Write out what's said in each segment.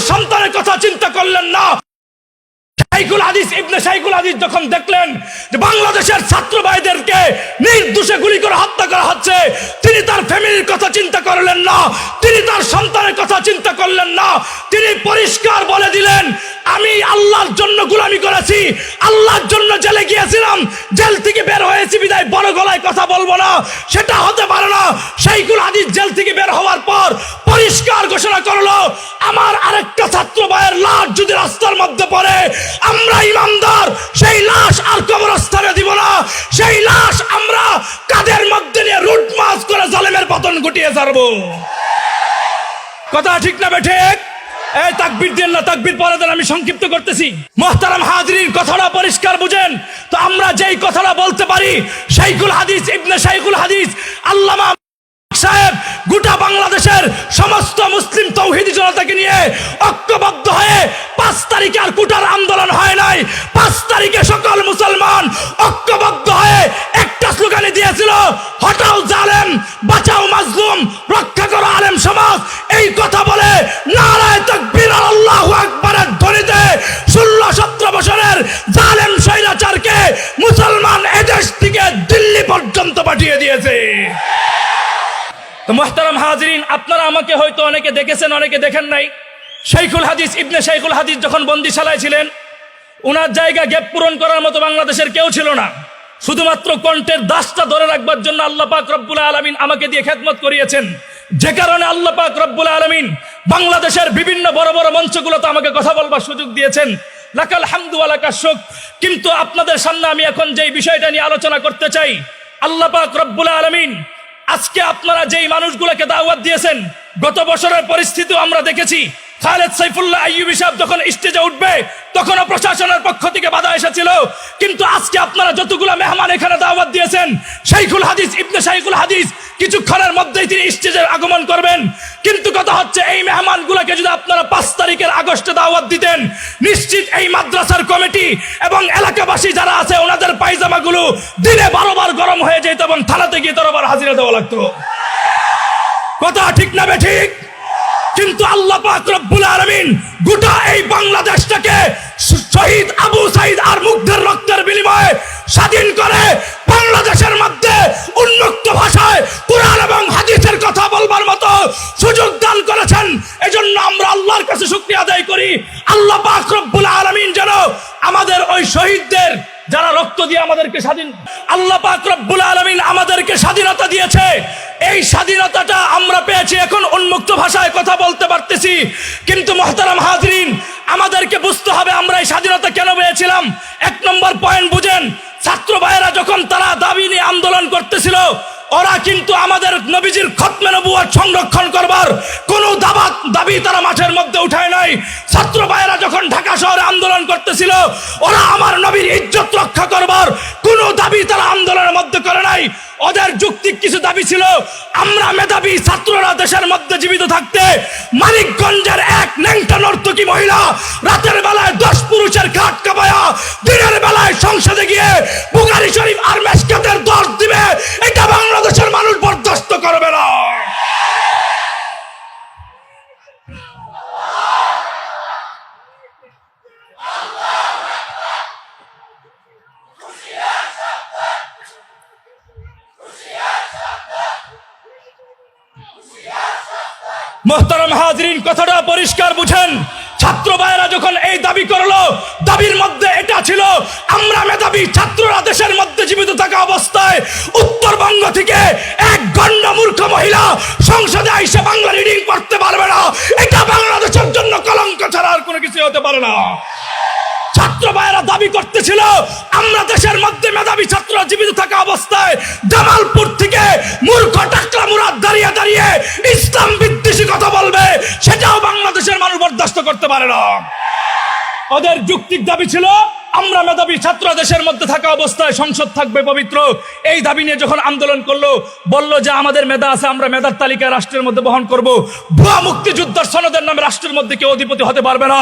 সন্তানের কথা চিন্তা করলেন না। শাইখুল হাদিস ইবনে শাইখুল হাদিস যখন দেখলেন যে বাংলাদেশের ছাত্র ভাইদেরকে নির্দোষে গুলি করে হত্যা করা হচ্ছে, তিনি তার ফ্যামিলির কথা চিন্তা করলেন না, তিনি তার সন্তানের কথা চিন্তা করলেন না। তিনি পরিষ্কার বলে দিলেন, আমি আল্লাহর জন্য গোলামি করেছি, আল্লাহর জন্য জেলে গিয়েছিলাম, জেল থেকে বের হয়েছি বিদায় বড় গলায় কথা বলবো না, সেটা হতে পারে না। শাইখুল হাদিস জেল থেকে বের হওয়ার পর পরিষ্কার ঘোষণা করলো, আমার আরেকটা ছাত্র ভাইয়ের লাশ যদি রাস্তার মধ্যে পড়ে, আমরা ইমানদার সেই লাশ আর কবরস্থানে দিব না, সেই লাশ আমরা কাদের মধ্যে নিয়ে রুট মাস করে জালেমের পতন ঘটিয়ে ছাড়বো। কথা ঠিক না বেঠিক? এই তাকবীর দেন না, তাকবীর পরে দেন, আমি সংক্ষিপ্ত করতেছি। মুহতারাম হাজিরিন, কথাটা পরিষ্কার বুঝেন তো। আমরা যেই কথাটা বলতে পারি, শাইখুল হাদিস ইবনে শাইখুল হাদিস আল্লামা সাহেব গোটা বাংলাদেশের সমস্ত মুসলিম তৌহিদি জনতাকে নিয়ে ঐক্যবদ্ধ হয়ে 5 তারিখে আর কুটার আন্দোলন হয় নাই, 5 তারিখে সকল মুসলমান ঐক্যবদ্ধ হয়ে একটা স্লোগানে দিয়েছিল, হটাও জালেম, বাঁচাও মাজলুম, রক্ষা করো আলেম সমাজ। এই কথা বলে নারায়ে তাকবীর আল্লাহু আকবারের ধ্বনিতে 16-17 বছরের জালেম স্বৈরাচারকে মুসলমান এদেশ থেকে দিল্লি পর্যন্ত পাঠিয়ে দিয়েছে। তো মুহতারাম হাজিরিন, আপনারা আমাকে হয়তো অনেকে দেখেছেন, অনেকে দেখেন নাই। শাইখুল হাদিস ইবনে শাইখুল হাদিস যখন বন্দিশালায় ছিলেন, ওনার জায়গা গ্যাপ পূরণ করার মতো বাংলাদেশের কেউ ছিল না। শুধুমাত্র কণ্ঠের দাসটা ধরে রাখবার জন্য আল্লাহ পাক রব্বুল আলামিন আমাকে দিয়ে খেদমত করিয়েছেন, যে কারণে আল্লাহ পাক রব্বুল আলামিন বাংলাদেশের বিভিন্ন বড় বড় মঞ্চগুলোতে আমাকে কথা বলবার সুযোগ দিয়েছেন। লাকাল হামদু ওয়া লাকাশ শুকর। কিন্তু আপনাদের সামনে আমি এখন যেই বিষয়টা নিয়ে আলোচনা করতে চাই, আল্লাহ পাক রব্বুল আলামিন আজকে আপনারা যেই মানুষগুলোকে দাওয়াত দিয়েছেন, গত বছরের পরিস্থিতিও আমরা দেখেছি। খালেদ সাইফুল্লাহ আইয়ুবী সাহেব যখন স্টেজে উঠবে, তখনও প্রশাসনের পক্ষ থেকে বাধা এসেছিল। কিন্তু আজকে আপনারা যতগুলো মেহমান এখানে দাওয়াত দিয়েছেন, শাইখুল হাদিস ইবনে শাইখুল হাদিস কিছুক্ষণের মধ্যেই তিনি স্টেজে আগমন করবেন। কিন্তু কথা হচ্ছে, এই মেহমানগুলোকে যদি আপনারা 5 তারিখের আগস্টে দাওয়াত দিতেন, নিশ্চিত এই মাদ্রাসার কমিটি এবং এলাকাবাসী যারা আছে, ওনাদের পায়জামাগুলো দিনে 12 বার গরম হয়ে যেত এবং থানাতে গিয়ে 13 বার হাজিরা দেওয়া লাগতো। কথা ঠিক না বেঠিক? কিন্তু আল্লাহ পাক রব্বুল আলামিন গোটা এই বাংলাদেশটাকে শহীদ আবু সাঈদ আর মুগ্ধের রক্তের বিনিময়ে স্বাধীন করে বাংলাদেশের মধ্যে উন্মুক্ত ভাষায় কোরআন এবং হাদিসের কথা বলবার মতো সুযোগ দান করেছেন। এজন্য আমরা আল্লাহর কাছে শুকরিয়া আদায় করি। আল্লাহ পাক রব্বুল আলামিন যেন আমাদের ওই শহীদদের, যারা রক্ত দিয়ে আমাদেরকে স্বাধীন, আল্লাহ পাক রব্বুল আলামিন আমাদেরকে স্বাধীনতা দিয়েছে, এই স্বাধীনতাটা আমরা পেয়েছি, এখন উন্মুক্ত ভাষায় কথা বলতে পারতেছি। কিন্তু মুহতারাম হাজিরিন, আমাদেরকে বুঝতে হবে আমরা এই স্বাধীনতা কেন পেয়েছিলাম। 1 নম্বর পয়েন্ট বুঝেন, ছাত্র ভাইয়েরা যখন তারা দাবি নিয়ে আন্দোলন করতেছিল, ওরা কিন্তু আমাদের নবীজির খতমে নবুয়ত সংরক্ষণ করবার কোনো দাবি তারা মাঠের মধ্যে উঠায় নাই। ছাত্র ভাইয়েরা যখন ঢাকা শহরে আন্দোলন করতেছিল, ওরা আমার নবীর ইজ্জত রক্ষা করবার কোনো দাবি তারা আন্দোলনের মধ্যে করে নাই। ওদের যৌক্তিক কিছু দাবি ছিল, আমরা মেধাবী ছাত্ররা দেশের মধ্যে জীবিত থাকতে মানিকগঞ্জের এক ন্যাংটা নর্তকী মহিলা রাতের বেলায় 10 পুরুষের ঘাট কাঁপায়া দিনের বেলায় সংসদে গিয়ে বুখারী শরীফ আর মেশকাতের 10 দিবে, এটা বাংলাদেশের মানুষ বরদাস্ত করবে না। মুহতারাম হাজিরিন, কথাটা পরিষ্কার বুঝেন। ছাত্র ভাইয়েরা যখন এই দাবি করলো, দাবির মধ্যে এটা ছিল, আমরা মেধাবী ছাত্ররা দেশের মধ্যে জীবিত থাকা অবস্থায় উত্তরবঙ্গ থেকে এক গণ্য মূর্খ মহিলা সংসদে এসে বাংলা রিডিং করতে পারবে না, এটা বাংলাদেশের জন্য কলঙ্ক ছাড়া আর কোনো কিছু হতে পারে না। ছাত্র ভাইয়েরা দাবি করতেছিল, আমরা দেশের মধ্যে মেধাবী ছাত্ররা জীবিত থাকা অবস্থায় জামালপুর থেকে মূর্খ টাকলা মুরাদ দাঁড়িয়ে দাঁড়িয়ে ইসলাম বিদ্বেষী কথা বলবে, সেটাও বাংলাদেশের মানুষ বরদাস্ত করতে পারে না। ওদের যৌক্তিক দাবি ছিল, আমরা মেধাবী ছাত্র দেশের মধ্যে থাকা অবস্থায় সংসদ থাকবে পবিত্র। এই দাবি নিয়ে যখন আন্দোলন করলো, বললো যে আমাদের মেধা আছে, আমরা মেধার তালিকা রাষ্ট্রের মধ্যে বহন করব, ভুয়া মুক্তিযুদ্ধের সনদের নামে রাষ্ট্রের মধ্যে কেউ অধিপতি হতে পারবে না।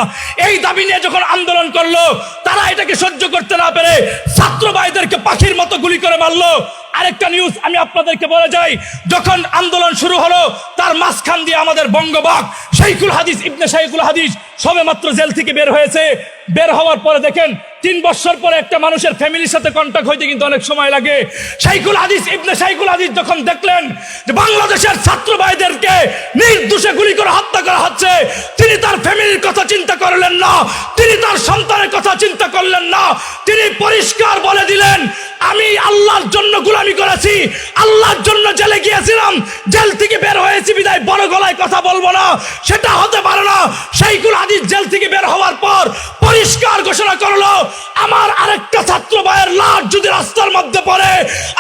এই দাবি নিয়ে যখন আন্দোলন করলো, তারা এটাকে সহ্য করতে না পেরে ছাত্র ভাইদেরকে পাখির মতো গুলি করে মারলো। আরেকটা নিউজ আমি আপনাদেরকে বলে যাই, যখন আন্দোলন শুরু হলো তার মাঝখান দিয়ে আমাদের বঙ্গবাগ শাইখুল হাদিস ইবনে শাইখুল হাদিস সবেমাত্র জেল থেকে বের হয়েছে। বের হওয়ার পরে দেখেন 3 বছর পরে একটা মানুষের ফ্যামিলির সাথে কন্টাক্ট হইতে কিন্তু অনেক সময় লাগে। শাইখুল হাদিস ইবনে শাইখুল হাদিস যখন দেখলেন যে বাংলাদেশের ছাত্র ভাইদেরকে নির্দোষে গুলি করে হত্যা করা হচ্ছে, তিনি তার ফ্যামিলির কথা চিন্তা করলেন না, তিনি তার সন্তানের কথা চিন্তা করলেন না। তিনি পরিষ্কার বলে দিলেন, আমি আল্লাহর জন্য গোলামি করেছি, আল্লাহর জন্য জেলে গিয়েছিলাম, জেল থেকে বের হয়েছি বিদায় বড় গলায় কথা বলবো না, সেটা হতে পারে না। শাইখুল হাদিস জেল থেকে বের হওয়ার পর পরিষ্কার ঘোষণা করলো, আমার আরেকটা ছাত্র ভাইয়ের লাশ যদি রাস্তার মধ্যে পড়ে,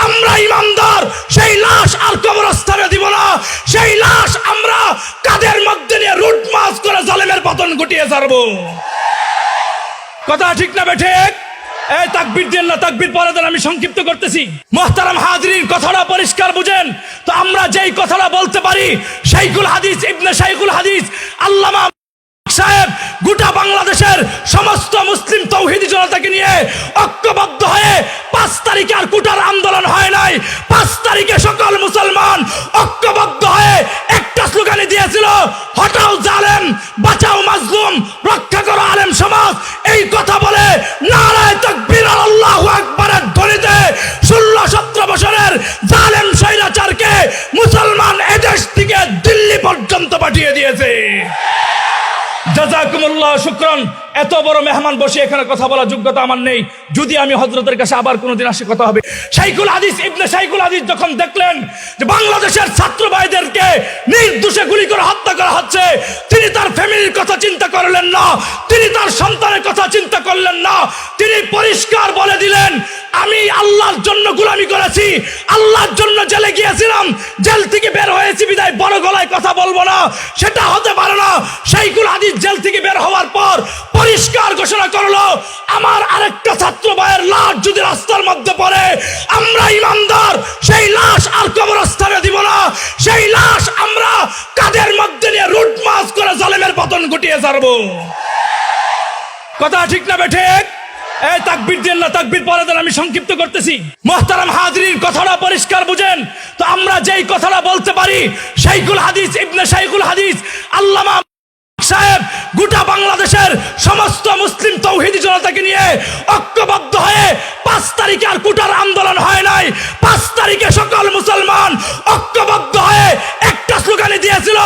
আমরা ইমানদার সেই লাশ আর কবরস্থানে দিব না, সেই লাশ আমরা কাদের মধ্যে নিয়ে রুট মাস করে জালেমের পতন ঘটিয়ে ছাড়বো। কথা ঠিক না বেঠিক? এই তাকবীর দেন না, তাকবীর পরে দেন, আমি সংক্ষিপ্ত করতেছি। মুহতারাম হাজিরিন, কথাটা পরিষ্কার বুঝেন তো। আমরা যেই কথাটা বলতে পারি, শাইখুল হাদিস ইবনে শাইখুল হাদিস আল্লামা সাহেব গোটা বাংলাদেশের সমস্ত মুসলিম তৌহিদি জনতাকে নিয়ে ঐক্যবদ্ধ হয়ে 5 তারিখে আর কুটার আন্দোলন হয় নাই, 5 তারিখে সকল মুসলমান ঐক্যবদ্ধ হয়ে একটা স্লোগানে দিয়েছিল, হটাও জালেম, বাঁচাও মাজলুম, রক্ষা করো আলেম সমাজ। এই কথা বলে নারায়ে তাকবীর আল্লাহু আকবারের ধ্বনিতে 16-17 বছরের জালেম স্বৈরাচারকে মুসলমান এদেশ থেকে দিল্লি পর্যন্ত পাঠিয়ে দিয়েছে। জাযাকুমুল্লাহ শুকরান। এত বড় মেহমান বসে এখানে কথা বলার যোগ্যতা আমার নেই, যদি আমি হযরতের কাছে আবার কোনোদিন আসে কথা হবে। শাইখুল হাদিস ইবনে শাইখুল হাদিস যখন দেখলেন যে বাংলাদেশের ছাত্র ভাইদেরকে নির্দোষে গুলি করে হত্যা করা হচ্ছে, তিনি তার ফ্যামিলির কথা চিন্তা করলেন না, তিনি তার সন্তানের কথা চিন্তা করলেন না। তিনি পরিষ্কার বলে দিলেন, আমি আল্লাহর জন্য গোলামি করেছি, আল্লাহর জন্য জেলে গিয়েছিলাম, জেল থেকে বের হয়েছি বিদায় বড় গলায় কথা বলবো না, সেটা হতে পারে না। শাইখুল হাদিস জেল থেকে বের হওয়ার পর পরিষ্কার ঘোষণা করলো, আমার আরেকটা ছাত্র ভাইয়ের লাশ যদি রাস্তার মধ্যে পড়ে, আমরা ইমানদার সেই লাশ আর কবরস্থানে দিব না, সেই লাশ আমরা কাদের মধ্যে নিয়ে রুট মাস করে জালেমের পতন ঘটিয়ে ছাড়বো। কথা ঠিক না বেঠিক? এই তাকবীর দেন না, তাকবীর পরে দেন, আমি সংক্ষিপ্ত করতেছি। মুহতারাম হাজিরিন, কথাটা পরিষ্কার বুঝেন তো। আমরা যেই কথাটা বলতে পারি, শাইখুল হাদিস ইবনে শাইখুল হাদিস আল্লামা সাহেব গোটা বাংলাদেশের সমস্ত মুসলিম তৌহিদি জনতাকে নিয়ে ঐক্যবদ্ধ হয়ে 5 তারিখে আর কুটার আন্দোলন হয় নাই, 5 তারিখে সকল মুসলমান ঐক্যবদ্ধ হয়ে একটা স্লোগানে দিয়েছিল,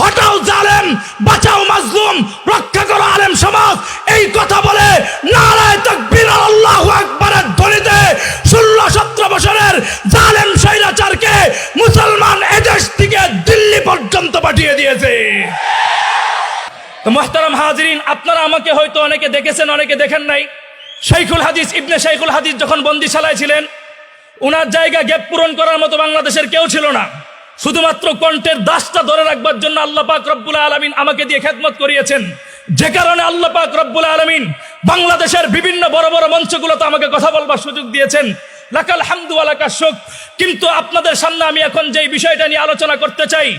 হটাও জালেম, বাঁচাও মাজলুম, রক্ষা করো আলেম সমাজ। এই কথা বলে নারায়ে তাকবীর আল্লাহু আকবারের ধ্বনিতে 16-17 বছরের জালেম স্বৈরাচারকে মুসলমান এদেশ থেকে দিল্লি পর্যন্ত পাঠিয়ে দিয়েছে। তো মুহতারাম হাজিরিন, আপনারা আমাকে হয়তো অনেকে দেখেছেন, অনেকে দেখেন নাই। শাইখুল হাদিস ইবনে শাইখুল হাদিস যখন বন্দিশালায় ছিলেন, ওনার জায়গা গ্যাপ পূরণ করার মতো বাংলাদেশের কেউ ছিল না। শুধুমাত্র কণ্ঠের দাসটা ধরে রাখবার জন্য আল্লাহ পাক রব্বুল আলামিন আমাকে দিয়ে খেদমত করিয়েছেন, যে কারণে আল্লাহ পাক রব্বুল আলামিন বাংলাদেশের বিভিন্ন বড় বড় মঞ্চগুলোতে আমাকে কথা বলবার সুযোগ দিয়েছেন। লাকাল হামদু ওয়া লাকাশ শুকর। কিন্তু আপনাদের সামনে আমি এখন যেই বিষয়টা নিয়ে আলোচনা করতে চাই,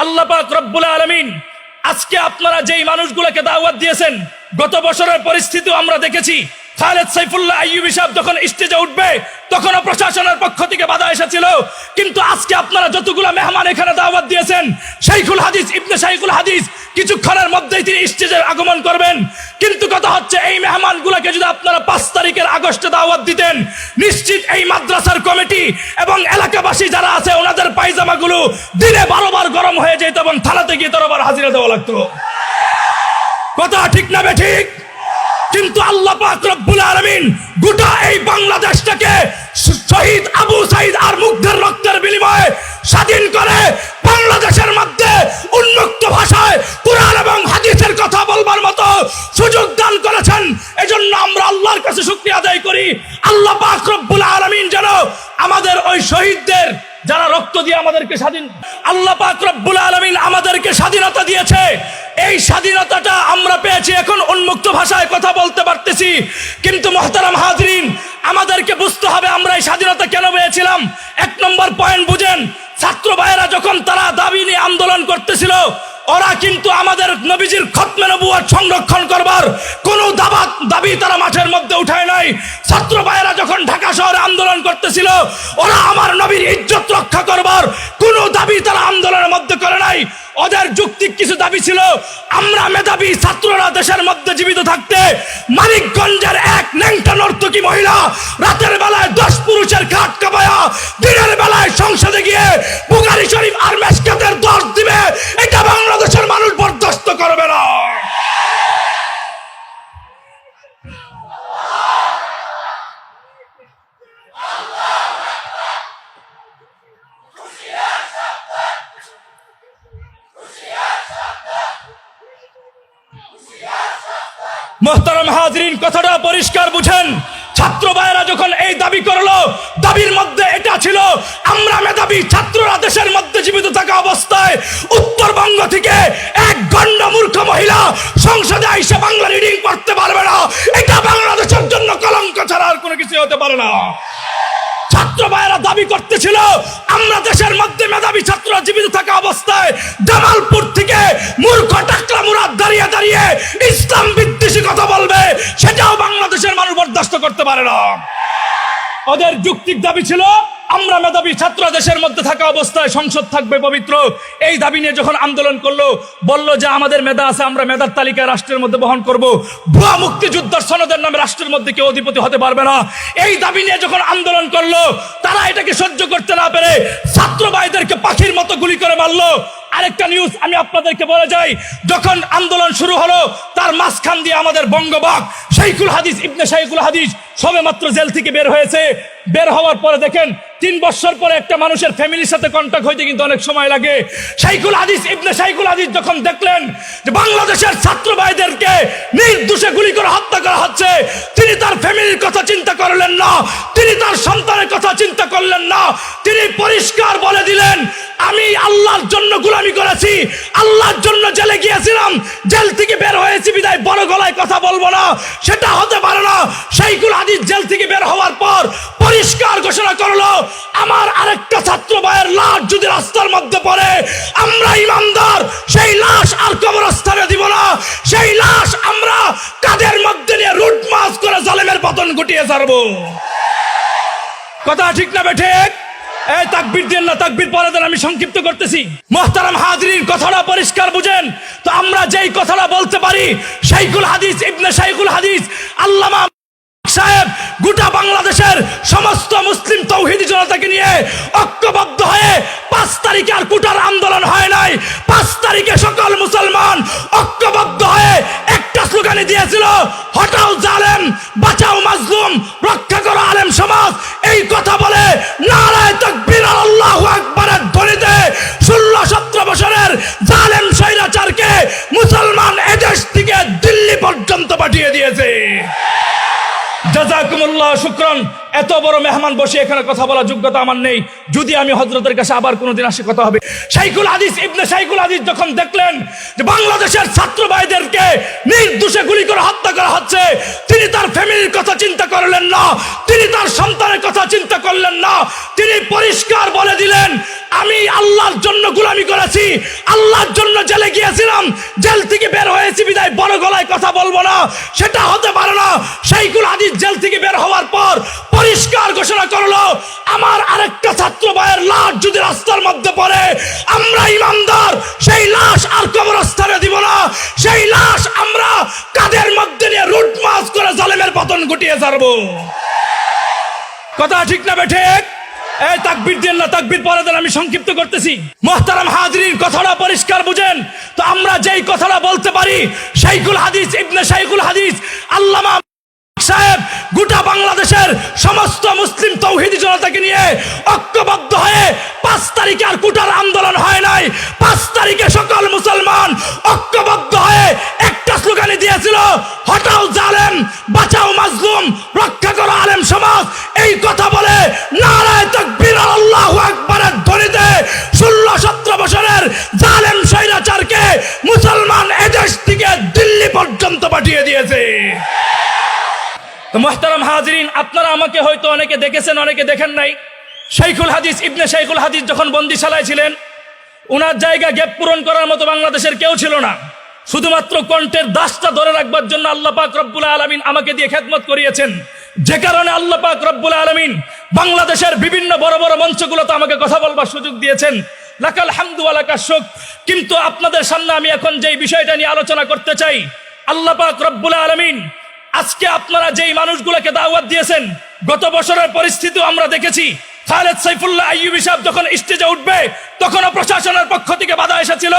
আল্লাহ পাক রব্বুল আলামিন আজকে আপনারা যেই মানুষগুলোকে দাওয়াত দিয়েছেন, গত বছরের পরিস্থিতিও আমরা দেখেছি। খালেদ সাইফুল্লাহ আইয়ুবী সাহেব যখন স্টেজে উঠবে তখনও প্রশাসনের পক্ষ থেকে বাধা এসেছিল, কিন্তু আজকে আপনারা যতগুলো মেহমান এখানে দাওয়াত দিয়েছেন, শাইখুল হাদিস ইবনে শাইখুল হাদিস কিছুক্ষণের মধ্যেই তিনি স্টেজে আগমন করবেন। কিন্তু কথা হচ্ছে, এই মেহমানগুলোকে যদি আপনারা 5 তারিখের আগস্টে দাওয়াত দিতেন, নিশ্চিত এই মাদ্রাসার কমিটি এবং এলাকাবাসী যারা আছে ওনাদের পায়জামাগুলো দিনে 12 বার গরম হয়ে যেত এবং থানাতে গিয়ে 13 বার হাজিরা দেওয়া লাগতো। কথা ঠিক না বেঠিক? কিন্তু আল্লাহ পাক রব্বুল আলামিন গোটা এই বাংলাদেশটাকে শহীদ আবু সাঈদ আর মুগ্ধের রক্তের বিনিময়ে স্বাধীন করে বাংলাদেশের মধ্যে উন্মুক্ত ভাষায় কোরআন এবং হাদিসের কথা বলবার মতো সুযোগ দান করেছেন। এজন্য আমরা আল্লাহর কাছে শুকরিয়া আদায় করি, আল্লাহ পাক রব্বুল আলামিন যেন আমাদের ওই শহীদদের যারা রক্ত দিয়ে আমাদেরকে স্বাধীন, আল্লাহ পাক রব্বুল আলামিন আমাদেরকে স্বাধীনতা দিয়েছে, এই স্বাধীনতাটা আমরা পেয়েছি, এখন উন্মুক্ত ভাষায় কথা বলতে পারতেছি। কিন্তু মুহতারাম হাজিরিন, আমাদেরকে বুঝতে হবে আমরা এই স্বাধীনতা কেন পেয়েছিলাম। 1 নম্বর পয়েন্ট বুঝেন, ছাত্র ভাইয়েরা যখন তারা দাবি নিয়ে আন্দোলন করতেছিল, ওরা কিন্তু আমাদের নবীজির খতমে নবুয়ত সংরক্ষণ করবার কোনো দাবি তারা মাঠের মধ্যে উঠায় নাই। ছাত্র ভাইয়েরা যখন ঢাকা শহরে আন্দোলন করতেছিল, ওরা আমার নবীর ইজ্জত রক্ষা করবার কোনো দাবি তারা আন্দোলনের মধ্যে করে নাই। ওদের যৌক্তিক কিছু দাবি ছিল, আমরা মেধাবী ছাত্ররা দেশের মধ্যে জীবিত থাকতে মানিকগঞ্জের এক ন্যাংটা নর্তকী মহিলা রাতের বেলায় 10 পুরুষের খাট কাঁপায়া দিনের বেলায় সংসদে গিয়ে বুখারী শরীফ আর মেশকাতের 10 দিবে, এটা বাংলাদেশের মানুষ বরদাস্ত করবে না। মোহতারাম হাজরিন, কথাটা পরিষ্কার বুঝেন। ছাত্র ভাইয়েরা যখন এই দাবি করলো, দাবির মধ্যে এটা ছিল, আমরা মেধাবী ছাত্ররা দেশের মধ্যে জীবিত থাকা অবস্থায় উত্তরবঙ্গ থেকে এক গণ্ড মূর্খ মহিলা সংসদে এসে বাংলা রিডিং করতে পারবে না, এটা বাংলাদেশের জন্য কলঙ্ক ছাড়া আর কোনো কিছু হতে পারে না। ছাত্র ভাইয়েরা দাবি করতেছিল, আমরা দেশের মধ্যে মেধাবী ছাত্ররা জীবিত থাকা অবস্থায় জামালপুর থেকে মূর্খ টাকলা মুরাদ দাঁড়িয়ে দাঁড়িয়ে ইসলাম বিদ্বেষী কথা বলবে, সেটাও বাংলাদেশের মানুষ বরদাস্ত করতে পারে না। ওদের যৌক্তিক দাবি ছিল, আমরা মেধাবী ছাত্র দেশের মধ্যে থাকা অবস্থায় সংসদ থাকবে পবিত্র। এই দাবি নিয়ে যখন আন্দোলন করলো, বলল যে আমাদের মেধা আছে, আমরা মেধার তালিকায় রাষ্ট্রের মধ্যে বহন করব, ভুয়া মুক্তিযুদ্ধের সনদের নামে রাষ্ট্রের মধ্যে কেউ অধিপতি হতে পারবে না। এই দাবি নিয়ে যখন আন্দোলন করলো, তারা এটাকে সহ্য করতে না পেরে ছাত্র ভাইদেরকে পাখির মতো গুলি করে মারলো। আরেকটা নিউজ আমি আপনাদেরকে বলে যাই, যখন আন্দোলন শুরু হলো, তার মাঝখান দিয়ে আমাদের বঙ্গবাগ শাইখুল হাদিস ইবনে শাইখুল হাদিস সবে মাত্র জেল থেকে বের হয়েছে। বের হওয়ার পরে দেখেন 3 বছর পরে একটা মানুষের ফ্যামিলির সাথে কন্টাক্ট হইতে কিন্তু অনেক সময় লাগে। শাইখুল হাদিস ইবনে শাইখুল হাদিস যখন দেখলেন যে বাংলাদেশের ছাত্র ভাইদেরকে নির্দোষে গুলি করে হত্যা করা হচ্ছে, তিনি তার ফ্যামিলির কথা চিন্তা করলেন না, তিনি তার সন্তানের কথা চিন্তা করলেন না। তিনি পরিষ্কার বলে দিলেন, আমি আল্লাহর জন্য গোলামি করেছি, আল্লাহর জন্য জেলে গিয়েছিলাম, জেল থেকে বের হয়েছি বিদায় বড় গলায় কথা বলবো না, সেটা হতে পারে না। শাইখুল হাদিস জেল থেকে বের হওয়ার পর পরিষ্কার ঘোষণা করলো, আমার আরেকটা ছাত্র ভাইয়ের লাশ যদি রাস্তার মধ্যে পড়ে, আমরা ইমানদার সেই লাশ আর কবরস্থানে দিব না, সেই লাশ আমরা কাদের মধ্যে নিয়ে রুট মাস করে জালেমের পতন ঘটিয়ে ছাড়বো। কথা ঠিক না বেঠে? এই তাকবীর দেন না, তাকবীর পরে দেন, আমি সংক্ষিপ্ত করতেছি। মুহতারাম হাজরিন, কথাটা পরিষ্কার বুঝেন। তো আমরা যেই কথাটা বলতে পারি, শাইখুল হাদিস ইবনে শাইখুল হাদিস আল্লামা সাহেব গোটা বাংলাদেশের সমস্ত মুসলিম তৌহিদি জনতাকে নিয়ে ঐক্যবদ্ধ হয়ে 5 তারিখে আর কুটার আন্দোলন হয় নাই, 5 তারিখে সকল মুসলমান ঐক্যবদ্ধ হয়ে একটা স্লোগানে দিয়েছিল, হটাও জালেম, বাঁচাও মাজলুম, রক্ষা করো আলেম সমাজ। এই কথা বলে নারায়ে তাকবীর আল্লাহু আকবারের ধ্বনিতে 16-17 বছরের জালেম স্বৈরাচারকে মুসলমান এদেশ থেকে দিল্লি পর্যন্ত পাঠিয়ে দিয়েছে। জাযাকুমুল্লাহ শুকরান। এত বড় মেহমান বসে এখানে কথা বলার যোগ্যতা আমার নেই, যদি আমি হযরতের কাছে আবার কোনোদিন আসে কথা হবে। শাইখুল হাদিস ইবনে শাইখুল হাদিস যখন দেখলেন যে বাংলাদেশের ছাত্র ভাইদেরকে নির্দোষে গুলি করে হত্যা করা হচ্ছে, তিনি তার ফ্যামিলির কথা চিন্তা করলেন না, তিনি তার সন্তানের কথা চিন্তা করলেন না। তিনি পরিষ্কার বলে দিলেন, আমি আল্লাহর জন্য গোলামি করেছি, আল্লাহর জন্য জেলে গিয়েছিলাম, জেল থেকে বের হয়েছি বিদায় বড় গলায় কথা বলবো না, সেটা হতে পারে না। শাইখুল হাদিস জেল থেকে বের হওয়ার পর পরিষ্কার ঘোষণা করলো, আমার আরেকটা ছাত্র ভাইয়ের লাশ যদি রাস্তার মধ্যে পড়ে, আমরা ইমানদার সেই লাশ আর কবরস্থানে দিব না, সেই লাশ আমরা কাদের মধ্যে নিয়ে রুট মাস করে জালেমের পতন ঘটিয়ে ছাড়বো। কথা ঠিক না বেঠে? এই তাকবীর দেন না, তাকবীর পরে দেন, আমি সংক্ষিপ্ত করতেছি। মুহতারাম হাজরিন, কথাটা পরিষ্কার বুঝেন। তো আমরা যেই কথাটা বলতে পারি, শাইখুল হাদিস ইবনে শাইখুল হাদিস আল্লামা সাহেব গোটা বাংলাদেশের সমস্ত মুসলিম তৌহিদি জনতাকে নিয়ে ঐক্যবদ্ধ হয়ে 5 তারিখে আর কুটার আন্দোলন হয় নাই, 5 তারিখে সকল মুসলমান ঐক্যবদ্ধ হয়ে একটা স্লোগানে দিয়েছিল, হটাও জালেম, বাঁচাও মাজলুম, রক্ষা করো আলেম সমাজ। এই কথা বলে নারায়ে তাকবীর আল্লাহু আকবারের ধ্বনিতে 16-17 বছরের জালেম স্বৈরাচারকে মুসলমান এদেশ থেকে দিল্লি পর্যন্ত পাঠিয়ে দিয়েছে। তো মুহতারাম হাজরিন, আপনারা আমাকে হয়তো অনেকে দেখেছেন, অনেকে দেখেন নাই। শাইখুল হাদিস ইবনে শাইখুল হাদিস যখন বন্দিশালায় ছিলেন, ওনার জায়গা গ্যাপ পূরণ করার মতো বাংলাদেশের কেউ ছিল না। শুধুমাত্র কণ্ঠের দাসটা ধরে রাখবার জন্য আল্লাহ পাক রব্বুল আলামিন আমাকে দিয়ে খেদমত করিয়েছেন, যে কারণে আল্লাহ পাক রব্বুল আলামিন বাংলাদেশের বিভিন্ন বড় বড় মঞ্চগুলোতে আমাকে কথা বলবার সুযোগ দিয়েছেন। লাকাল হামদু ওয়া লাকাশ শুকর। কিন্তু আপনাদের সামনে আমি এখন যেই বিষয়টা নিয়ে আলোচনা করতে চাই, আল্লাহ পাক রব্বুল আলামিন আজকে আপনারা যেই মানুষগুলোকে দাওয়াত দিয়েছেন, গত বছরের পরিস্থিতিও আমরা দেখেছি। খালেদ সাইফুল্লাহ আইয়ুবী সাহেব যখন স্টেজে উঠবে তখনও প্রশাসনের পক্ষ থেকে বাধা এসেছিল।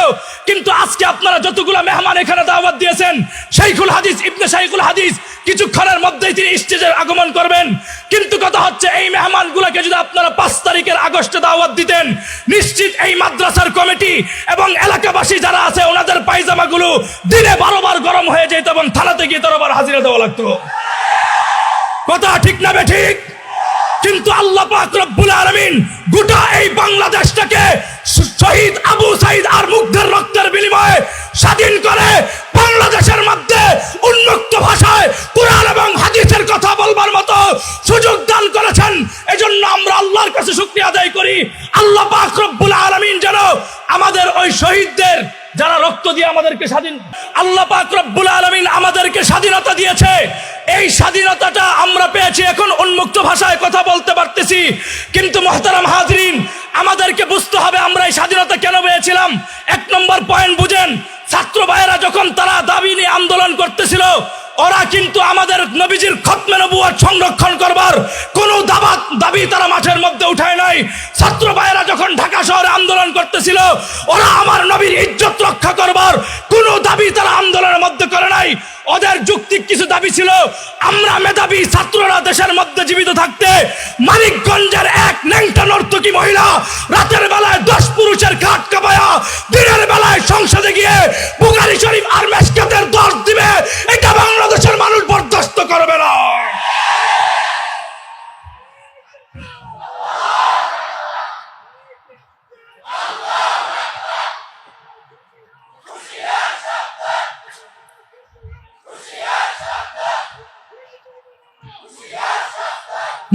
কিন্তু আজকে আপনারা যতগুলো মেহমান এখানে দাওয়াত দিয়েছেন, শাইখুল হাদিস ইবনে শাইখুল হাদিস কিছুক্ষণের মধ্যেই তিনি স্টেজে আগমন করবেন। কিন্তু কথা হচ্ছে, এই মেহমানগুলোকে যদি আপনারা 5 তারিখের আগস্টে দাওয়াত দিতেন, নিশ্চিত এই মাদ্রাসার কমিটি এবং এলাকাবাসী যারা আছে ওনাদের পায়জামাগুলো দিনে 12 বার গরম হয়ে যেত এবং থানাতে গিয়ে 13 বার হাজিরা দেওয়া লাগতো। কথা ঠিক না বেঠিক? কিন্তু আল্লাহ পাক রব্বুল আলামিন গোটা এই বাংলাদেশটাকে শহীদ আবু সাঈদ আর মুগ্ধের রক্তের বিনিময়ে স্বাধীন করে বাংলাদেশের মধ্যে উন্মুক্ত ভাষায় কোরআন এবং হাদিসের কথা বলবার মতো সুযোগ দান করেছেন। এজন্য আমরা আল্লাহর কাছে শুকরিয়া আদায় করি। আল্লাহ পাক রব্বুল আলামিন যেন আমাদের ওই শহীদদের যারা রক্ত দিয়ে আমাদেরকে স্বাধীন, আল্লাহ পাক রব্বুল আলামিন আমাদেরকে স্বাধীনতা দিয়েছে, এই স্বাধীনতাটা আমরা পেয়েছি, এখন উন্মুক্ত ভাষায় কথা বলতে পারতেছি। কিন্তু মুহতারাম হাজরিন, আমাদেরকে বুঝতে হবে আমরা এই স্বাধীনতা কেন পেয়েছিলাম। 1 নম্বর পয়েন্ট বুঝেন, ছাত্র ভাইয়েরা যখন তারা দাবি নিয়ে আন্দোলন করতেছিল, ওরা কিন্তু আমাদের নবীজির খতমে নবুয়ত সংরক্ষণ করবার কোনো দাবি তারা মাঠের মধ্যে উঠায় নাই। ছাত্র ভাইয়েরা যখন ঢাকা শহরে আন্দোলন করতেছিল, ওরা আমার নবীর ইজ্জত রক্ষা করবার কোনো দাবি তারা আন্দোলনের মধ্যে করে নাই। ওদের যৌক্তিক কিছু দাবি ছিল, আমরা মেধাবী ছাত্ররা দেশের মধ্যে জীবিত থাকতে মানিকগঞ্জের এক ন্যাংটা নর্তকী মহিলা রাতের বেলায় 10 পুরুষের খাট কাঁপায়া দিনের বেলায় সংসদে গিয়ে বুখারী শরীফ আর মেশকাতের 10 দিবে, এটা বাংলাদেশের মানুষ বরদাস্ত করবে না।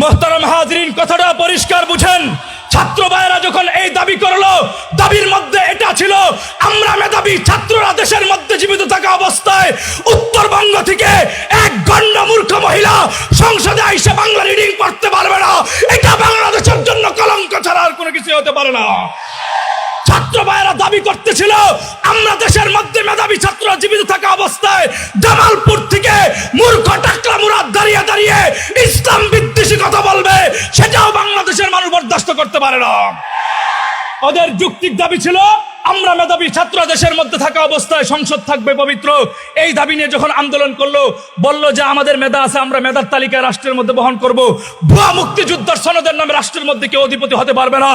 মুহতারাম হাজরিন, কথাটা পরিষ্কার বুঝেন। ছাত্র ভাইয়েরা যখন এই দাবি করলো, দাবির মধ্যে এটা ছিল, আমরা মেধাবী ছাত্ররা দেশের মধ্যে জীবিত থাকা অবস্থায় উত্তরবঙ্গ থেকে এক গণ্য মূর্খ মহিলা সংসদে এসে বাংলা রিডিং পড়তে পারবে না, এটা বাংলাদেশের জন্য কলঙ্ক ছাড়া আর কোনো কিছু হতে পারে না। ছাত্র ভাইয়েরা দাবি করতেছিল, আমরা দেশের মধ্যে মেধাবী ছাত্ররা জীবিত থাকা অবস্থায় জামালপুর থেকে মূর্খ টাকলা মুরাদ দাঁড়িয়ে দাঁড়িয়ে ইসলাম বিদ্বেষী কথা বলবে, সেটাও বাংলাদেশের মানুষ বরদাস্ত করতে পারে না। ওদের যৌক্তিক দাবি ছিল, আমরা মেধাবী ছাত্র দেশের মধ্যে থাকা অবস্থায় সংসদ থাকবে পবিত্র। এই দাবি নিয়ে যখন আন্দোলন করলো, বলল যে আমাদের মেধা আছে, আমরা মেধার তালিকায় রাষ্ট্রের মধ্যে বহন করব, ভুয়া মুক্তিযুদ্ধের সনদের নামে রাষ্ট্রের মধ্যে কেউ অধিপতি হতে পারবে না।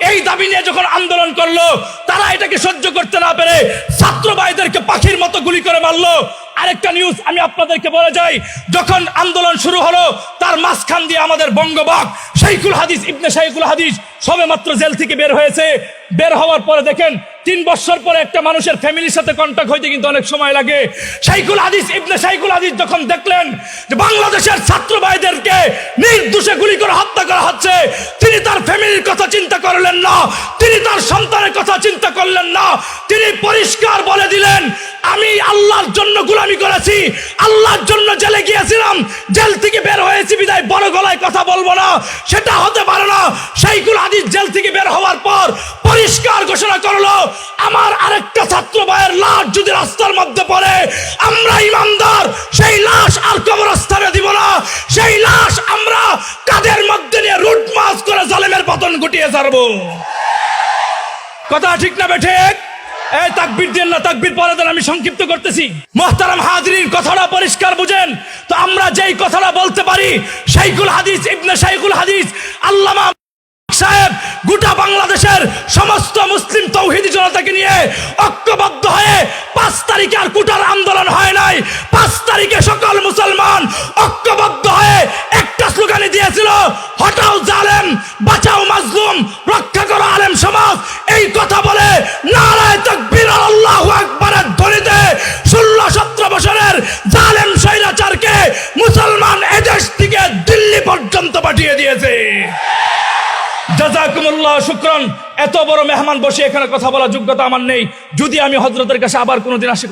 এই দাবি নিয়ে যখন আন্দোলন করলো, তারা এটাকে সহ্য করতে না পেরে ছাত্র ভাইদেরকে পাখির মতো গুলি করে মারলো। আরেকটা নিউজ আমি আপনাদেরকে বলে যাই, যখন আন্দোলন শুরু হলো তার মাঝখান দিয়ে আমাদের বঙ্গবাগ শাইখুল হাদিস ইবনে শাইখুল হাদিস সবে মাত্র জেল থেকে বের হয়েছে। বের হওয়ার পরে দেখেন 3 বছর পরে একটা মানুষের ফ্যামিলির সাথে কন্টাক্ট হইতে কিন্তু অনেক সময় লাগে। শাইখুল হাদিস ইবনে শাইখুল হাদিস যখন দেখলেন যে বাংলাদেশের ছাত্র ভাইদেরকে নির্দোষে গুলি করে হত্যা করা হচ্ছে, তিনি তার ফ্যামিলির কথা চিন্তা করলেন না, তিনি তার সন্তানের কথা চিন্তা করলেন না। তিনি পরিষ্কার বলে দিলেন, আমি আল্লাহর জন্য গোলামি করেছি, আল্লাহর জন্য জেলে গিয়েছিলাম, জেল থেকে বের হয়েছি বিদায় বড় গলায় কথা বলবো না, সেটা হতে পারে না। শাইখুল হাদিস জেল থেকে বের হওয়ার পর পরিষ্কার ঘোষণা করলো, আমার আরেকটা ছাত্র ভাইয়ের লাশ যদি রাস্তার মধ্যে পড়ে, আমরা ইমানদার সেই লাশ আর কবরস্থানে দিব না, সেই লাশ আমরা কাদের মধ্যে নিয়ে রুট মাস করে জালেমের পতন ঘটিয়ে ছাড়বো। কথা ঠিক না বেঠিক? এই তাকবীর দেন না, তাকবীর পরে দেন, আমি সংক্ষিপ্ত করতেছি। মুহতারাম হাজরিন, কথাটা পরিষ্কার বুঝেন তো। আমরা যেই কথাটা বলতে পারি, শাইখুল হাদিস ইবনে শাইখুল হাদিস আল্লামা সাহেব গোটা বাংলাদেশের সমস্ত মুসলিম তৌহিদি জনতাকে নিয়ে ঐক্যবদ্ধ হয়ে 5 তারিখে আর কোটার আন্দোলন হয় নাই, 5 তারিখে সকল মুসলমান ঐক্যবদ্ধ হয়ে একটা স্লোগানই দিয়েছিল, হটাও জালেম, বাঁচাও মাজলুম, রক্ষা করো আলেম সমাজ। এই কথা বলে নারায়ে তাকবীর আল্লাহু আকবারের ধ্বনিতে 16-17 বছরের জালেম স্বৈরাচারকে মুসলমান এদেশ থেকে দিল্লি পর্যন্ত পাঠিয়ে দিয়েছে। জাযাকুমুল্লাহ শুকরান। এত বড় মেহমান বসে এখানে কথা বলার যোগ্যতা আমার নেই। যদি আমি হযরতের কাছে আবার কোনোদিন আসি